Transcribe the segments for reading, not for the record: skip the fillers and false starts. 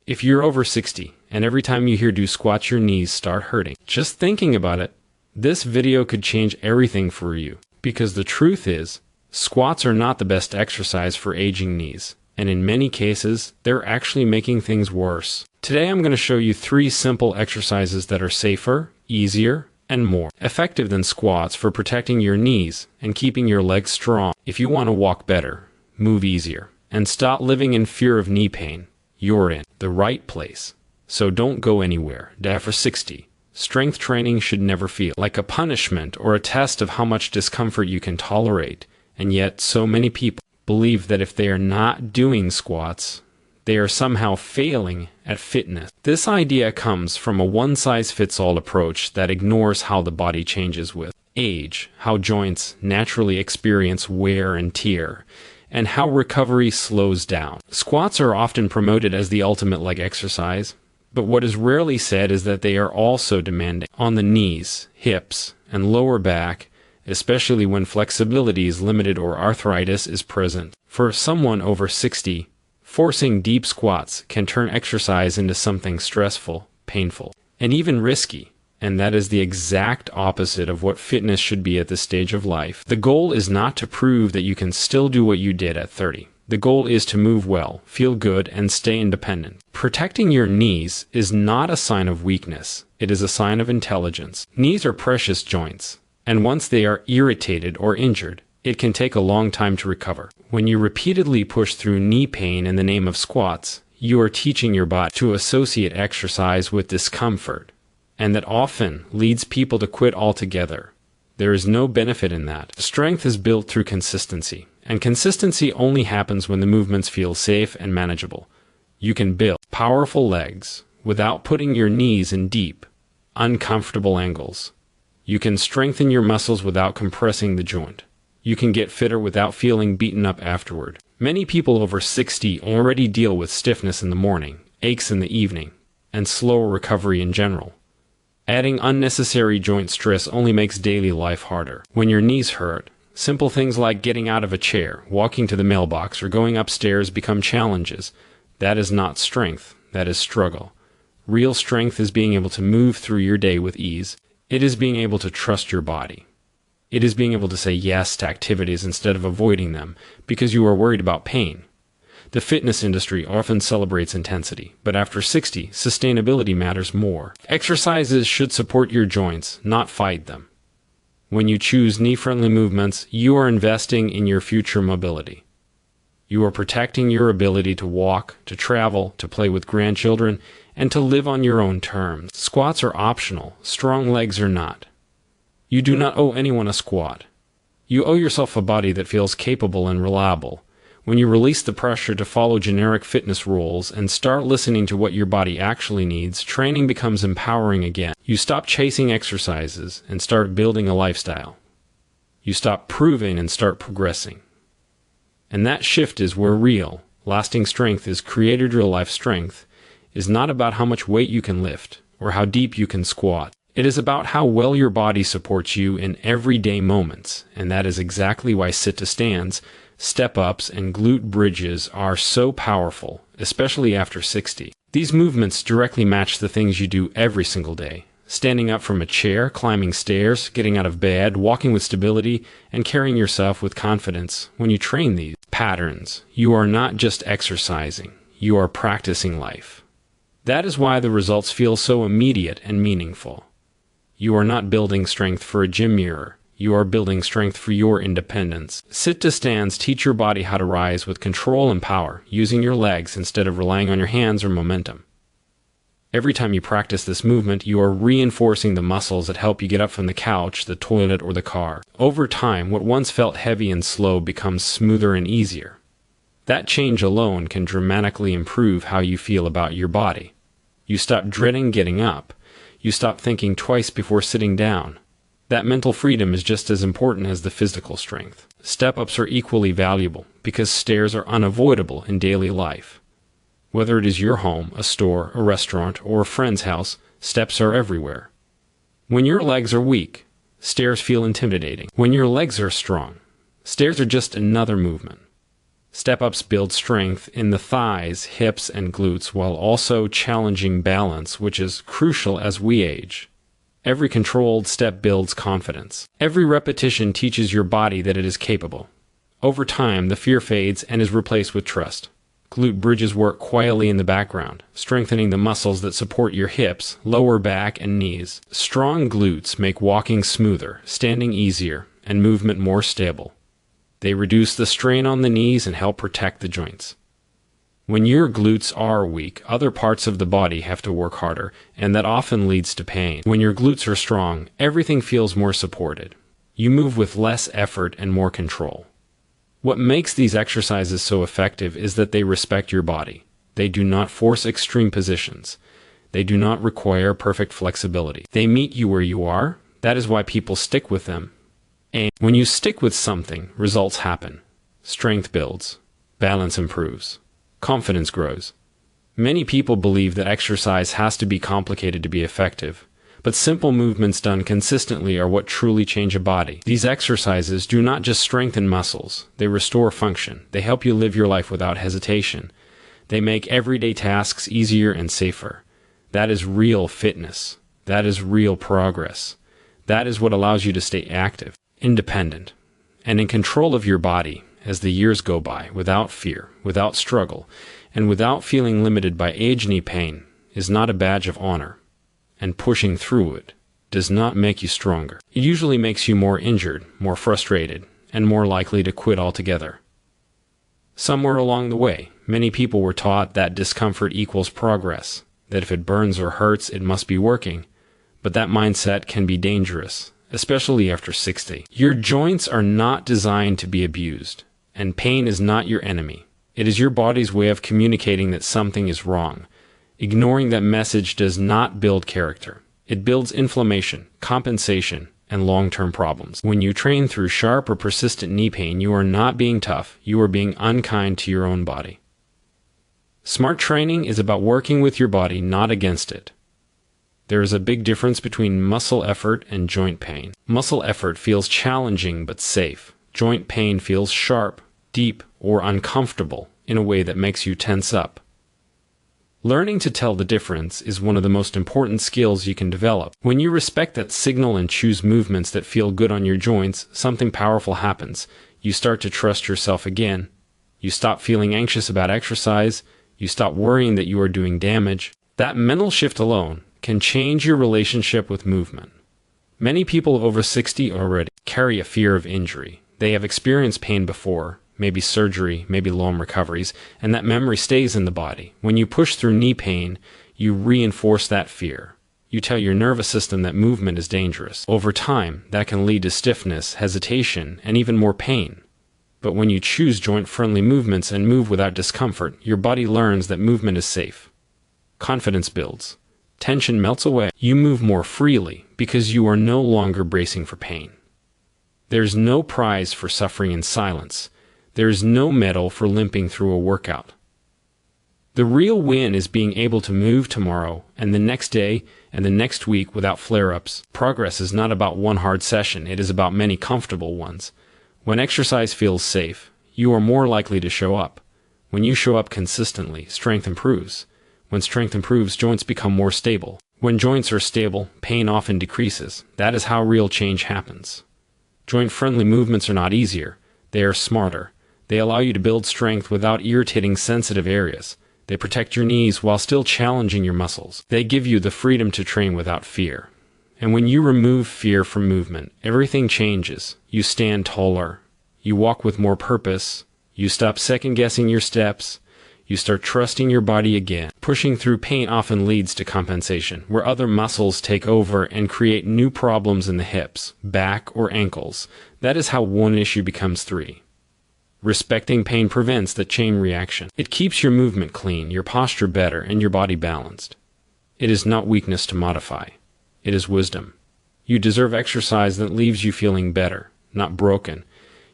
If you're over 60 and every time you hear do squats your knees start hurting, just thinking about it, this video could change everything for you. Because the truth is, squats are not the best exercise for aging knees, and in many cases, they're actually making things worse. Today I'm going to show you 3 simple exercises that are safer, easier, and more effective than squats for protecting your knees and keeping your legs strong. If you want to walk better, move easier, and stop living in fear of knee pain, you're in the right place. So don't go anywhere. After 60, strength training should never feel like a punishment or a test of how much discomfort you can tolerate, and yet so many people believe that if they are not doing squats, they are somehow failing at fitness. This idea comes from a one-size-fits-all approach that ignores how the body changes with age, how joints naturally experience wear and tear, and how recovery slows down. Squats are often promoted as the ultimate leg exercise, but what is rarely said is that they are also demanding on the knees, hips, and lower back, especially when flexibility is limited or arthritis is present. For someone over 60, forcing deep squats can turn exercise into something stressful, painful, and even risky. And that is the exact opposite of what fitness should be at this stage of life. The goal is not to prove that you can still do what you did at 30. The goal is to move well, feel good, and stay independent. Protecting your knees is not a sign of weakness. It is a sign of intelligence. Knees are precious joints, and once they are irritated or injured, it can take a long time to recover. When you repeatedly push through knee pain in the name of squats, you are teaching your body to associate exercise with discomfort, and that often leads people to quit altogether. There is no benefit in that. Strength is built through consistency, and consistency only happens when the movements feel safe and manageable. You can build powerful legs without putting your knees in deep, uncomfortable angles. You can strengthen your muscles without compressing the joint. You can get fitter without feeling beaten up afterward. Many people over 60 already deal with stiffness in the morning, aches in the evening, and slower recovery in general. Adding unnecessary joint stress only makes daily life harder. When your knees hurt, simple things like getting out of a chair, walking to the mailbox, or going upstairs become challenges. That is not strength, that is struggle. Real strength is being able to move through your day with ease. It is being able to trust your body. It is being able to say yes to activities instead of avoiding them because you are worried about pain. The fitness industry often celebrates intensity, but after 60, sustainability matters more. Exercises should support your joints, not fight them. When you choose knee-friendly movements, you are investing in your future mobility. You are protecting your ability to walk, to travel, to play with grandchildren, and to live on your own terms. Squats are optional. Strong legs are not. You do not owe anyone a squat. You owe yourself a body that feels capable and reliable. When you release the pressure to follow generic fitness rules and start listening to what your body actually needs, training becomes empowering again. You stop chasing exercises and start building a lifestyle. You stop proving and start progressing. And that shift is where real, lasting strength is created. Real life strength is not about how much weight you can lift or how deep you can squat. It is about how well your body supports you in everyday moments, and that is exactly why sit-to-stands, step-ups, and glute bridges are so powerful, especially after 60. These movements directly match the things you do every single day. Standing up from a chair, climbing stairs, getting out of bed, walking with stability, and carrying yourself with confidence. When you train these patterns, you are not just exercising, you are practicing life. That is why the results feel so immediate and meaningful. You are not building strength for a gym mirror. You are building strength for your independence. Sit-to-stands teach your body how to rise with control and power, using your legs instead of relying on your hands or momentum. Every time you practice this movement, you are reinforcing the muscles that help you get up from the couch, the toilet, or the car. Over time, what once felt heavy and slow becomes smoother and easier. That change alone can dramatically improve how you feel about your body. You stop dreading getting up. You stop thinking twice before sitting down. That mental freedom is just as important as the physical strength. Step-ups are equally valuable because stairs are unavoidable in daily life. Whether it is your home, a store, a restaurant, or a friend's house, steps are everywhere. When your legs are weak, stairs feel intimidating. When your legs are strong, stairs are just another movement. Step-ups build strength in the thighs, hips, and glutes while also challenging balance, which is crucial as we age. Every controlled step builds confidence. Every repetition teaches your body that it is capable. Over time, the fear fades and is replaced with trust. Glute bridges work quietly in the background, strengthening the muscles that support your hips, lower back, and knees. Strong glutes make walking smoother, standing easier, and movement more stable. They reduce the strain on the knees and help protect the joints. When your glutes are weak, other parts of the body have to work harder, and that often leads to pain. When your glutes are strong, everything feels more supported. You move with less effort and more control. What makes these exercises so effective is that they respect your body. They do not force extreme positions. They do not require perfect flexibility. They meet you where you are. That is why people stick with them. And when you stick with something, results happen. Strength builds. Balance improves. Confidence grows. Many people believe that exercise has to be complicated to be effective, but simple movements done consistently are what truly change a body. These exercises do not just strengthen muscles, they restore function. They help you live your life without hesitation. They make everyday tasks easier and safer. That is real fitness. That is real progress. That is what allows you to stay active, independent, and in control of your body as the years go by, without fear, without struggle, and without feeling limited by age. Knee pain is not a badge of honor, and pushing through it does not make you stronger. It usually makes you more injured, more frustrated, and more likely to quit altogether. Somewhere along the way, many people were taught that discomfort equals progress, that if it burns or hurts, it must be working, but that mindset can be dangerous, especially after 60. Your joints are not designed to be abused, and pain is not your enemy. It is your body's way of communicating that something is wrong. Ignoring that message does not build character. It builds inflammation, compensation, and long-term problems. When you train through sharp or persistent knee pain, you are not being tough. You are being unkind to your own body. Smart training is about working with your body, not against it. There is a big difference between muscle effort and joint pain. Muscle effort feels challenging but safe. Joint pain feels sharp, deep, or uncomfortable in a way that makes you tense up. Learning to tell the difference is one of the most important skills you can develop. When you respect that signal and choose movements that feel good on your joints, something powerful happens. You start to trust yourself again. You stop feeling anxious about exercise. You stop worrying that you are doing damage. That mental shift alone can change your relationship with movement. Many people over 60 already carry a fear of injury. They have experienced pain before, maybe surgery, maybe long recoveries, and that memory stays in the body. When you push through knee pain, you reinforce that fear. You tell your nervous system that movement is dangerous. Over time, that can lead to stiffness, hesitation, and even more pain. But when you choose joint-friendly movements and move without discomfort, your body learns that movement is safe. Confidence builds. Tension melts away. You move more freely because you are no longer bracing for pain. There's no prize for suffering in silence. There is no medal for limping through a workout. The real win is being able to move tomorrow and the next day and the next week without flare-ups. Progress is not about one hard session. It is about many comfortable ones. When exercise feels safe, you are more likely to show up. When you show up consistently, strength improves. When strength improves, joints become more stable. When joints are stable, pain often decreases. That is how real change happens. Joint-friendly movements are not easier. They are smarter. They allow you to build strength without irritating sensitive areas. They protect your knees while still challenging your muscles. They give you the freedom to train without fear. And when you remove fear from movement, everything changes. You stand taller. You walk with more purpose. You stop second-guessing your steps. You start trusting your body again. Pushing through pain often leads to compensation, where other muscles take over and create new problems in the hips, back, or ankles. That is how one issue becomes three. Respecting pain prevents the chain reaction. It keeps your movement clean, your posture better, and your body balanced. It is not weakness to modify. It is wisdom. You deserve exercise that leaves you feeling better, not broken.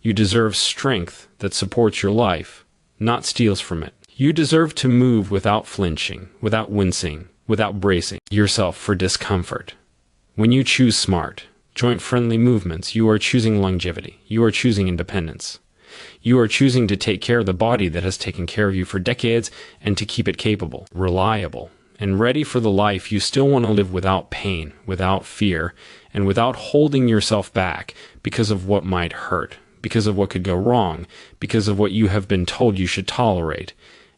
You deserve strength that supports your life, not steals from it. You deserve to move without flinching, without wincing, without bracing yourself for discomfort. When you choose smart, joint-friendly movements, you are choosing longevity. You are choosing independence. You are choosing to take care of the body that has taken care of you for decades and to keep it capable, reliable, and ready for the life you still want to live without pain, without fear, and without holding yourself back because of what might hurt, because of what could go wrong, because of what you have been told you should tolerate,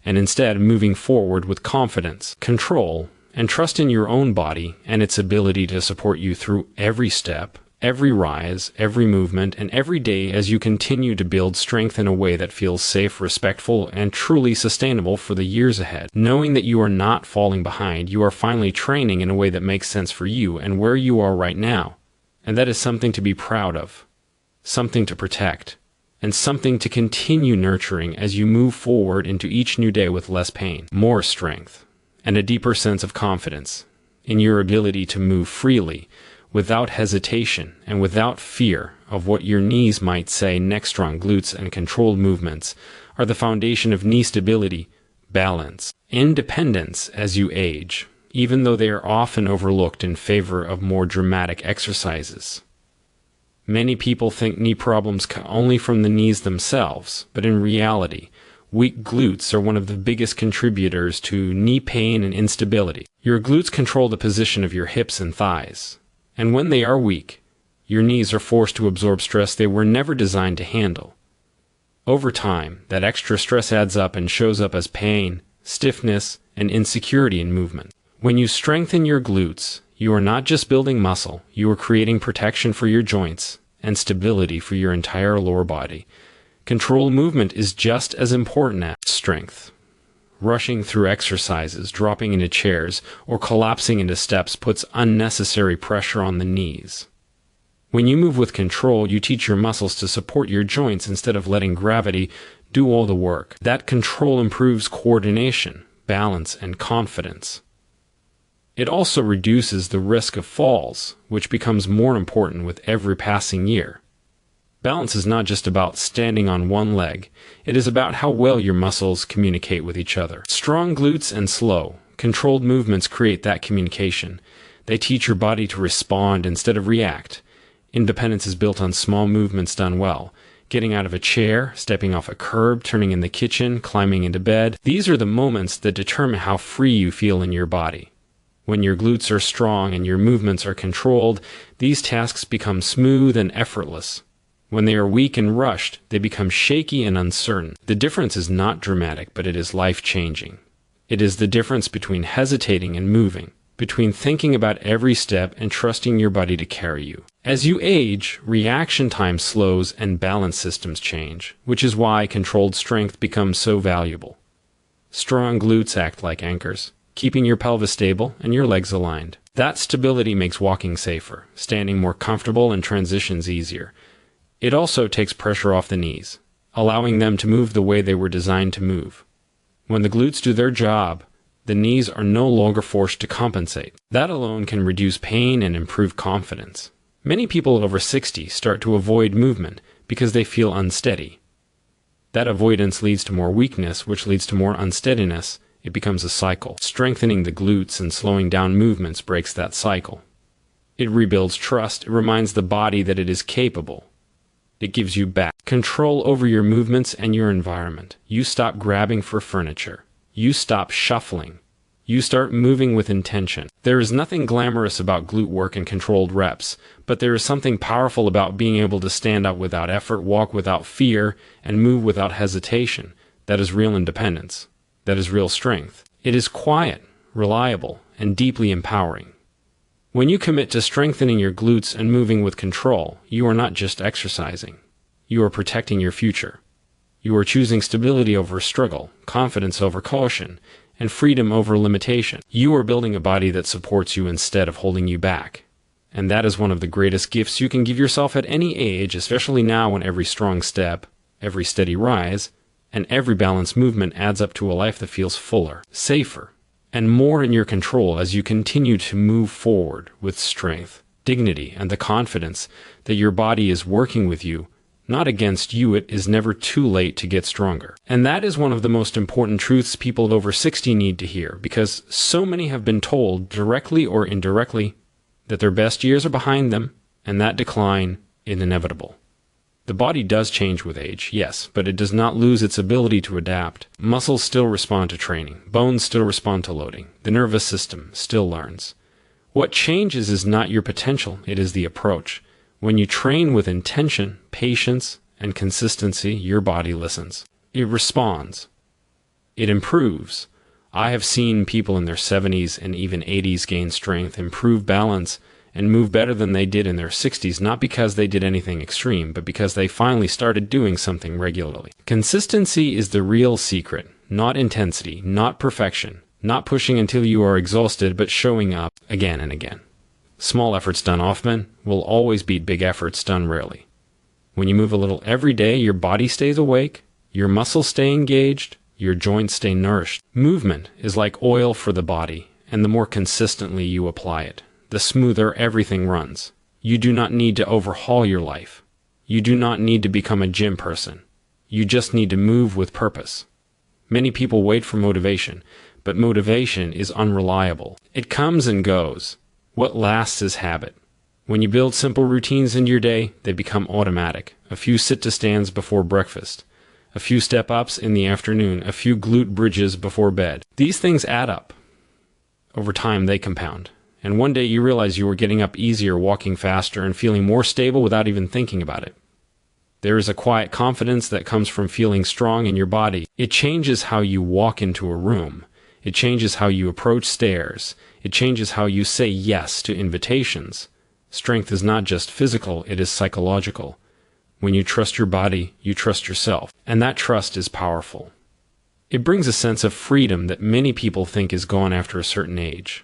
and instead moving forward with confidence, control, and trust in your own body and its ability to support you through every step, every rise, every movement, and every day as you continue to build strength in a way that feels safe, respectful, and truly sustainable for the years ahead. Knowing that you are not falling behind, you are finally training in a way that makes sense for you and where you are right now. And that is something to be proud of, something to protect, and something to continue nurturing as you move forward into each new day with less pain, more strength, and a deeper sense of confidence in your ability to move freely, without hesitation and without fear of what your knees might say. Neck strong glutes and controlled movements are the foundation of knee stability, balance, independence as you age, even though they are often overlooked in favor of more dramatic exercises. Many people think knee problems come only from the knees themselves, but in reality, weak glutes are one of the biggest contributors to knee pain and instability. Your glutes control the position of your hips and thighs, and when they are weak, your knees are forced to absorb stress they were never designed to handle. Over time, that extra stress adds up and shows up as pain, stiffness, and insecurity in movement. When you strengthen your glutes, you are not just building muscle, you are creating protection for your joints and stability for your entire lower body. Controlled movement is just as important as strength. Rushing through exercises, dropping into chairs, or collapsing into steps puts unnecessary pressure on the knees. When you move with control, you teach your muscles to support your joints instead of letting gravity do all the work. That control improves coordination, balance, and confidence. It also reduces the risk of falls, which becomes more important with every passing year. Balance is not just about standing on one leg, it is about how well your muscles communicate with each other. Strong glutes and slow, controlled movements create that communication. They teach your body to respond instead of react. Independence is built on small movements done well. Getting out of a chair, stepping off a curb, turning in the kitchen, climbing into bed. These are the moments that determine how free you feel in your body. When your glutes are strong and your movements are controlled, these tasks become smooth and effortless. When they are weak and rushed, they become shaky and uncertain. The difference is not dramatic, but it is life-changing. It is the difference between hesitating and moving, between thinking about every step and trusting your body to carry you. As you age, reaction time slows and balance systems change, which is why controlled strength becomes so valuable. Strong glutes act like anchors, keeping your pelvis stable and your legs aligned. That stability makes walking safer, standing more comfortable, and transitions easier. It also takes pressure off the knees, allowing them to move the way they were designed to move. When the glutes do their job, the knees are no longer forced to compensate. That alone can reduce pain and improve confidence. Many people over 60 start to avoid movement because they feel unsteady. That avoidance leads to more weakness, which leads to more unsteadiness. It becomes a cycle. Strengthening the glutes and slowing down movements breaks that cycle. It rebuilds trust. It reminds the body that it is capable. It gives you back control over your movements and your environment. You stop grabbing for furniture. You stop shuffling. You start moving with intention. There is nothing glamorous about glute work and controlled reps, but there is something powerful about being able to stand up without effort, walk without fear, and move without hesitation. That is real independence. That is real strength. It is quiet, reliable, and deeply empowering. When you commit to strengthening your glutes and moving with control, you are not just exercising. You are protecting your future. You are choosing stability over struggle, confidence over caution, and freedom over limitation. You are building a body that supports you instead of holding you back. And that is one of the greatest gifts you can give yourself at any age, especially now when every strong step, every steady rise, and every balanced movement adds up to a life that feels fuller, safer, and more in your control as you continue to move forward with strength, dignity, and the confidence that your body is working with you, not against you. It is never too late to get stronger. And that is one of the most important truths people over 60 need to hear, because so many have been told, directly or indirectly, that their best years are behind them, and that decline is inevitable. The body does change with age, yes, but it does not lose its ability to adapt. Muscles still respond to training. Bones still respond to loading. The nervous system still learns. What changes is not your potential, it is the approach. When you train with intention, patience, and consistency, your body listens. It responds. It improves. I have seen people in their 70s and even 80s gain strength, improve balance, and move better than they did in their 60s, not because they did anything extreme, but because they finally started doing something regularly. Consistency is the real secret, not intensity, not perfection, not pushing until you are exhausted, but showing up again and again. Small efforts done often will always beat big efforts done rarely. When you move a little every day, your body stays awake, your muscles stay engaged, your joints stay nourished. Movement is like oil for the body, and the more consistently you apply it, the smoother everything runs. You do not need to overhaul your life. You do not need to become a gym person. You just need to move with purpose. Many people wait for motivation, but motivation is unreliable. It comes and goes. What lasts is habit. When you build simple routines into your day, they become automatic. A few sit-to-stands before breakfast, a few step-ups in the afternoon, a few glute bridges before bed. These things add up. Over time, they compound. And one day you realize you were getting up easier, walking faster, and feeling more stable without even thinking about it. There is a quiet confidence that comes from feeling strong in your body. It changes how you walk into a room. It changes how you approach stairs. It changes how you say yes to invitations. Strength is not just physical, it is psychological. When you trust your body, you trust yourself, and that trust is powerful. It brings a sense of freedom that many people think is gone after a certain age.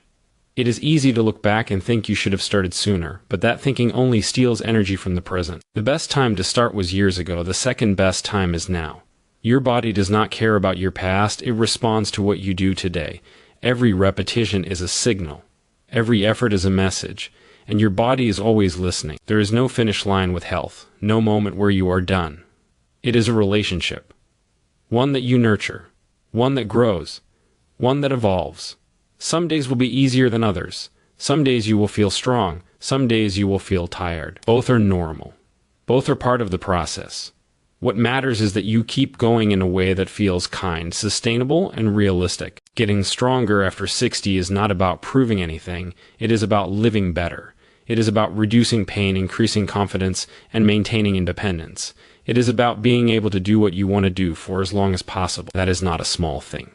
It is easy to look back and think you should have started sooner, but that thinking only steals energy from the present. The best time to start was years ago. The second best time is now. Your body does not care about your past. It responds to what you do today. Every repetition is a signal. Every effort is a message. And your body is always listening. There is no finish line with health, no moment where you are done. It is a relationship. One that you nurture. One that grows. One that evolves. Some days will be easier than others. Some days you will feel strong. Some days you will feel tired. Both are normal. Both are part of the process. What matters is that you keep going in a way that feels kind, sustainable, and realistic. Getting stronger after 60 is not about proving anything. It is about living better. It is about reducing pain, increasing confidence, and maintaining independence. It is about being able to do what you want to do for as long as possible. That is not a small thing.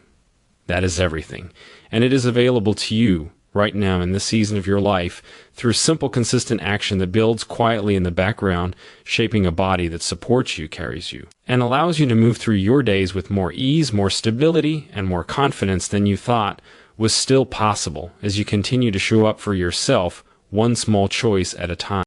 That is everything. And it is available to you right now in this season of your life through simple, consistent action that builds quietly in the background, shaping a body that supports you, carries you, and allows you to move through your days with more ease, more stability, and more confidence than you thought was still possible as you continue to show up for yourself one small choice at a time.